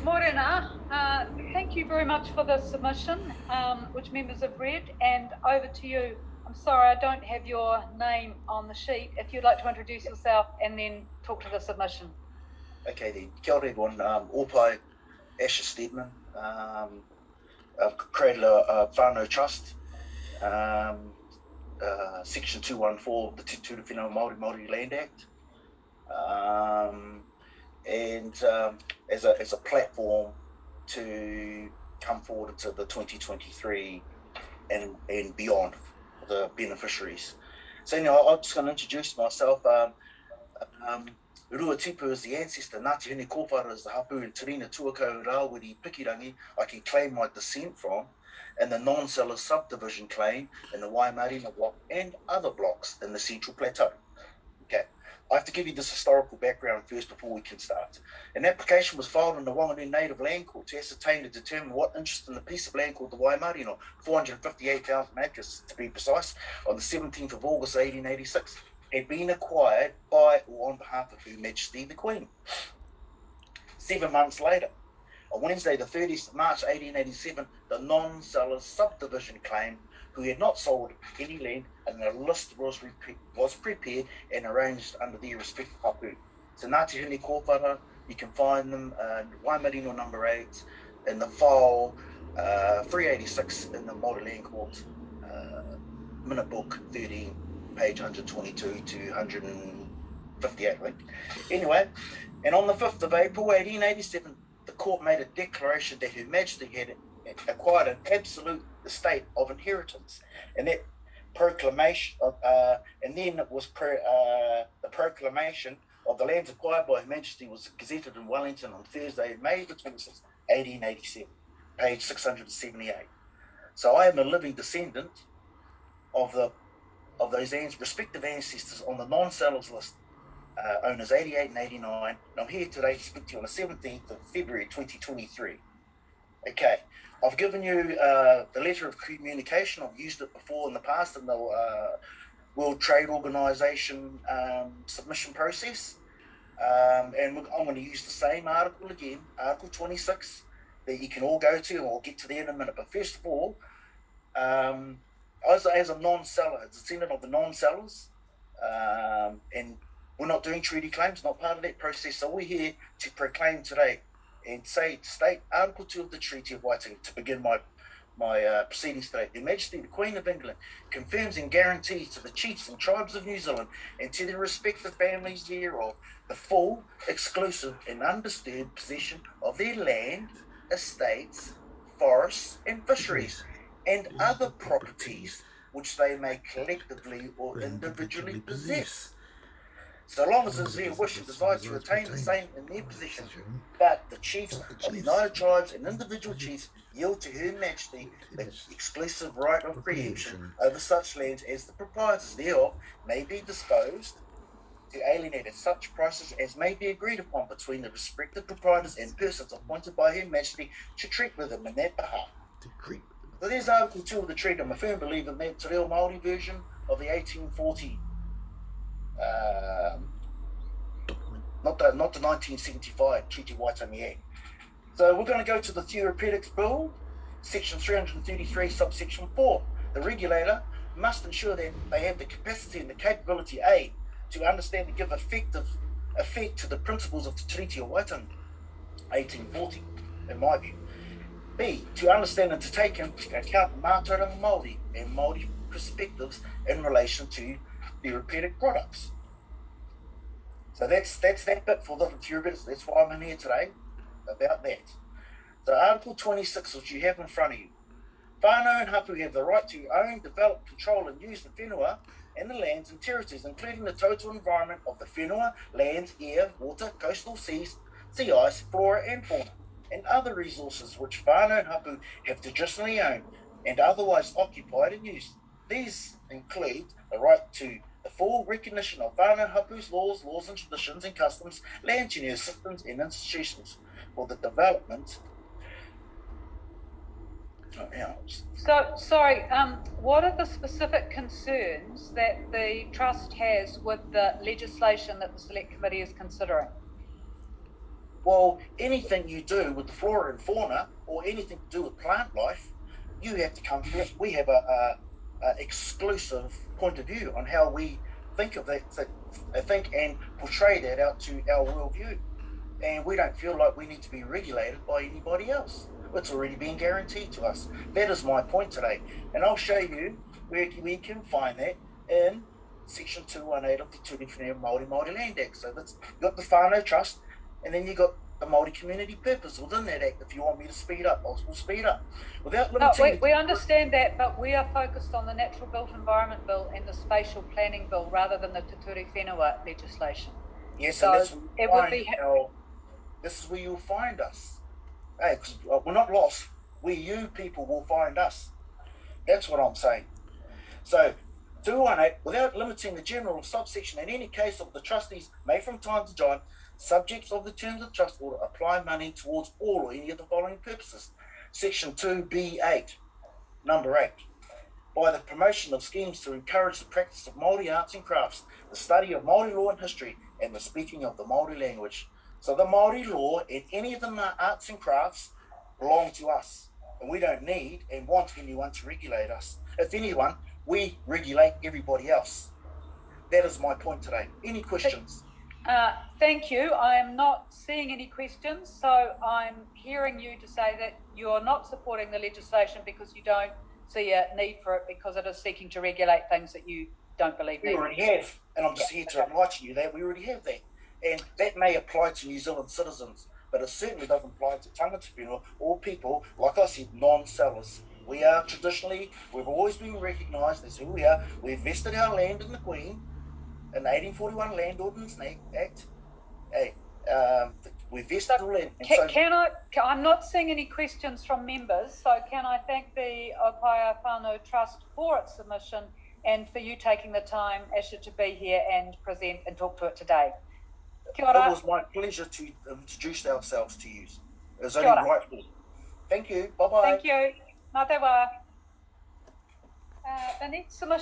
Morena, thank you very much for the submission, which members have read, and over to you. I'm sorry, I don't have your name on the sheet. If you'd like to introduce yourself and then talk to the submission. Okay then, kia ora everyone. Opai Asher Steedman. I've created a whānau trust, section 214 of the Te Ture Whenua Māori Land Act. And as a platform to come forward into the 2023 and beyond for the beneficiaries. So anyway, I'm just going to introduce myself. Rua Tipu is the ancestor, Ngāti Hine Kōwhara is the hapu, and Terina Tuakau Rāwiri Pikirangi I can claim my descent from, and the non-seller subdivision claim in the Waimarina block and other blocks in the Central Plateau. Okay, I have to give you this historical background first before we can start. An application was filed in the Whanganui Native Land Court to ascertain and determine what interest in the piece of land called the Waimarina, 458,000 acres to be precise, on the 17th of August 1886. Had been acquired by or on behalf of Her Majesty the Queen. 7 months later, on Wednesday the 30th of March 1887, the non-seller subdivision claimed who had not sold any land, and a list was prepared and arranged under their respective hapu. So Ngāti Hine Kōwhara, you can find them in Waimarino number 8 in the file 386 in the Māori Land Court minute book 13. Page 122 to 158, I think. Anyway, and on the 5th of April 1887, the court made a declaration that Her Majesty had acquired an absolute estate of inheritance, and that proclamation, and then it was the proclamation of the lands acquired by Her Majesty was gazetted in Wellington on Thursday, May the 26th, 1887, page 678. So I am a living descendant of those respective ancestors on the non-sellers list, owners 88 and 89, and I'm here today to speak to you on the 17th of February 2023. Okay, I've given you the letter of communication. I've used it before in the past in the World Trade Organization submission process, and I'm going to use the same article again, Article 26, that you can all go to, and I'll get to that in a minute. But first of all, as a non-seller, a descendant of the non-sellers, and we're not doing treaty claims, not part of that process. So we're here to proclaim today and state Article 2 of the Treaty of Waitangi to begin my proceedings today. Her Majesty the Queen of England confirms and guarantees to the chiefs and tribes of New Zealand and to their respective families thereof the full, exclusive and undisturbed possession of their land, estates, forests and fisheries, and other properties which they may collectively or individually possess, so long as it is their wish and desire to retain the same in their possession. But the chiefs of the United Tribes and individual chiefs yield to Her Majesty the exclusive right of preemption over such lands as the proprietors thereof may be disposed to alienate at such prices as may be agreed upon between the respective proprietors and persons appointed by Her Majesty to treat with them in that behalf. So there's Article 2 of the treaty. I'm a firm believer in that Te Reo Māori version of the 1840, not the 1975 Treaty Waitangi Act. So we're going to go to the Therapeutics Bill, Section 333, subsection 4. The regulator must ensure that they have the capacity and the capability, A, to understand and give effect to the principles of the Treaty of Waitangi, 1840, in my view. B, to understand and to take into account Mātauranga Māori and Māori perspectives in relation to therapeutic products. So that's that bit for the therapeutics. That's why I'm in here today, about that. So Article 26, which you have in front of you. Whānau and hapu have the right to own, develop, control and use the whenua and the lands and territories, including the total environment of the whenua, lands, air, water, coastal seas, sea ice, flora and fauna, and other resources which whānau and hapu have traditionally owned and otherwise occupied and used. These include the right to the full recognition of whānau and hapu's laws and traditions and customs, land tenure systems and institutions for the development. So, sorry, what are the specific concerns that the Trust has with the legislation that the Select Committee is considering? Well, anything you do with the flora and fauna or anything to do with plant life, you have to come to it. We have a exclusive point of view on how we think of that, think and portray that out to our worldview. And we don't feel like we need to be regulated by anybody else. It's already been guaranteed to us. That is my point today. And I'll show you where we can find that in Section 218 of the Turi Whenua Māori Land Act. So that's you've got the whānau trust, and then you've got the Māori community purpose within that act. If you want me to speed up, we'll speed up. Without No, limiting we understand that, but we are focused on the Natural Built Environment Bill and the Spatial Planning Bill rather than the Te Ture Whenua legislation. Yes, so and that's it would be. This is where you'll find us. Hey, because we're not lost. You people will find us. That's what I'm saying. So, 218, without limiting the general subsection, in any case of the trustees may from time to time, subjects of the terms of trust will apply money towards all or any of the following purposes. Section 2B8, number 8. By the promotion of schemes to encourage the practice of Māori arts and crafts, the study of Māori law and history, and the speaking of the Māori language. So the Māori law and any of the arts and crafts belong to us. And we don't need and want anyone to regulate us. If anyone, we regulate everybody else. That is my point today. Any questions? Thank you. I am not seeing any questions, so I'm hearing you to say that you're not supporting the legislation because you don't see a need for it because it is seeking to regulate things that you don't believe we need. We already have, and I'm just here to enlighten you that we already have that. And that may apply to New Zealand citizens, but it certainly doesn't apply to tangata whenua or people, like I said, non-sellers. We are traditionally, we've always been recognised as who we are. We've vested our land in the Queen in the 1841 Land Ordinance Act. Hey, we've vested the land. I'm not seeing any questions from members, so can I thank the Opaia Whānau Trust for its submission and for you taking the time, Asher, to be here and present and talk to it today. Kia ora. It was my pleasure to introduce ourselves to you. It was only rightful. Thank you. Bye-bye. Thank you. Mā te wā. The next submission